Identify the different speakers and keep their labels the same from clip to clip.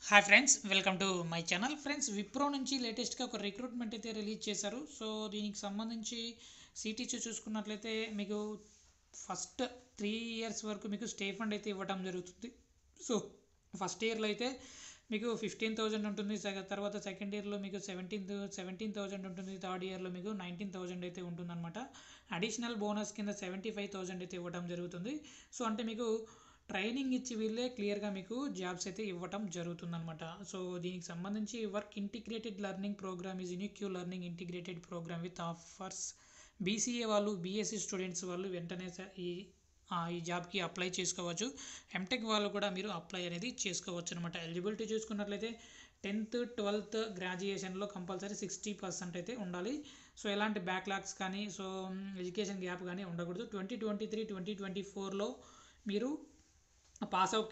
Speaker 1: Hi friends, welcome to my channel. Friends, Wipro నుంచి లేటెస్ట్గా ఒక రిక్రూట్మెంట్ అయితే రిలీజ్ చేశారు. సో దీనికి సంబంధించి సిటీసీ చూసుకున్నట్లయితే మీకు ఫస్ట్ 3 ఇయర్స్ వరకు మీకు స్టే ఫండ్ అయితే ఇవ్వడం జరుగుతుంది. సో ఫస్ట్ ఇయర్లో అయితే మీకు 15,000 ఉంటుంది. తర్వాత సెకండ్ ఇయర్లో మీకు 17,000 ఉంటుంది. థర్డ్ ఇయర్లో మీకు 19,000 అయితే ఉంటుందన్నమాట. అడిషనల్ బోనస్ కింద 75,000 అయితే ఇవ్వడం జరుగుతుంది. సో అంటే మీకు ట్రైనింగ్ ఇచ్చి వీళ్ళే క్లియర్గా మీకు జాబ్స్ అయితే ఇవ్వటం జరుగుతుందన్నమాట. సో దీనికి సంబంధించి work integrated learning programme is unique learning integrated programme with offers. BCA వాళ్ళు, బీఎస్సీ స్టూడెంట్స్ వాళ్ళు వెంటనే ఈ జాబ్కి అప్లై చేసుకోవచ్చు. ఎంటెక్ వాళ్ళు కూడా మీరు అప్లై అనేది చేసుకోవచ్చు అనమాట. ఎలిజిబిలిటీ చూసుకున్నట్లయితే 10th 12th గ్రాడ్యుయేషన్లో కంపల్సరీ 60% అయితే ఉండాలి. సో ఎలాంటి బ్యాక్లాగ్స్ కానీ ఎడ్యుకేషన్ గ్యాప్ కానీ ఉండకూడదు. 2023-2024లో మీరు పాస్అవుట్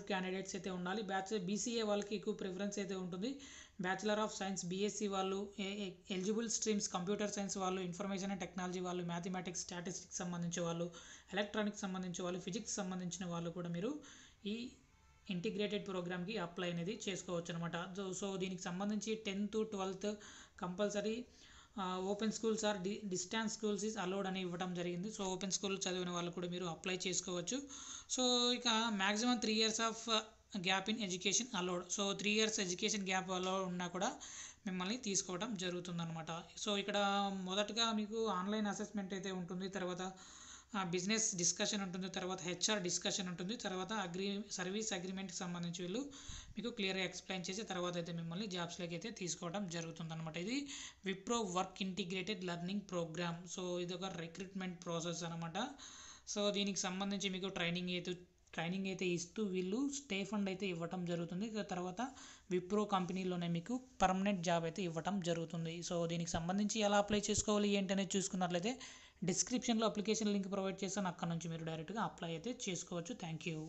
Speaker 1: క్యాండిడేట్స్ అయితే ఉండాలి. బీసీఏ వాళ్ళకి ఎక్కువ ప్రిఫరెన్స్ అయితే ఉంటుంది. బ్యాచిలర్ ఆఫ్ సైన్స్ బీఎస్సీ వాళ్ళు, ఎలిజిబుల్ స్ట్రీమ్స్ కంప్యూటర్ సైన్స్ వాళ్ళు, ఇన్ఫర్మేషన్ అండ్ టెక్నాలజీ వాళ్ళు, మ్యాథమెటిక్స్ స్టాటిస్టిక్స్ సంబంధించిన వాళ్ళు, ఎలక్ట్రానిక్స్ సంబంధించిన వాళ్ళు, ఫిజిక్స్ సంబంధించిన వాళ్ళు కూడా మీరు ఈ ఇంటిగ్రేటెడ్ ప్రోగ్రామ్కి అప్లై అనేది చేసుకోవచ్చు అనమాట. సో దీనికి సంబంధించి 10th 12th compulsory open schools or distance schools is allowed అని ఇవ్వడం జరిగింది. సో ఓపెన్ స్కూల్ చదివిన వాళ్ళు కూడా మీరు అప్లై చేసుకోవచ్చు. సో ఇక maximum 3 years of gap in education allowed. So 3 years education gap allowed ఉన్నా కూడా మిమ్మల్ని తీసుకోవడం జరుగుతుందన్నమాట. సో ఇక్కడ మొదటగా మీకు ఆన్లైన్ అసెస్మెంట్ అయితే ఉంటుంది. తర్వాత బిజినెస్ డిస్కషన్ ఉంటుంది. తర్వాత హెచ్ఆర్ డిస్కషన్ ఉంటుంది. తర్వాత సర్వీస్ అగ్రిమెంట్కి సంబంధించి వీళ్ళు మీకు క్లియర్గా ఎక్స్ప్లెయిన్ చేసి తర్వాత అయితే మిమ్మల్ని జాబ్స్లోకి అయితే తీసుకోవడం జరుగుతుందన్నమాట. ఇది Wipro work integrated learning programme. So ఇది ఒక రిక్రూట్మెంట్ ప్రాసెస్ అనమాట. సో దీనికి సంబంధించి మీకు ట్రైనింగ్ అయితే ఇస్తూ వీళ్ళు స్టే ఫండ్ అయితే ఇవ్వటం జరుగుతుంది. తర్వాత విప్రో కంపెనీలోనే మీకు పర్మనెంట్ జాబ్ అయితే ఇవ్వటం జరుగుతుంది. సో దీనికి సంబంధించి ఎలా అప్లై చేసుకోవాలి ఏంటనేది చూసుకున్నట్లయితే డిస్క్రిప్షన్లో అప్లికేషన్ లింక్ ప్రొవైడ్ చేస్తాను. అక్కడ నుంచి మీరు డైరెక్ట్గా అప్లై అయితే చేసుకోవచ్చు. Thank you.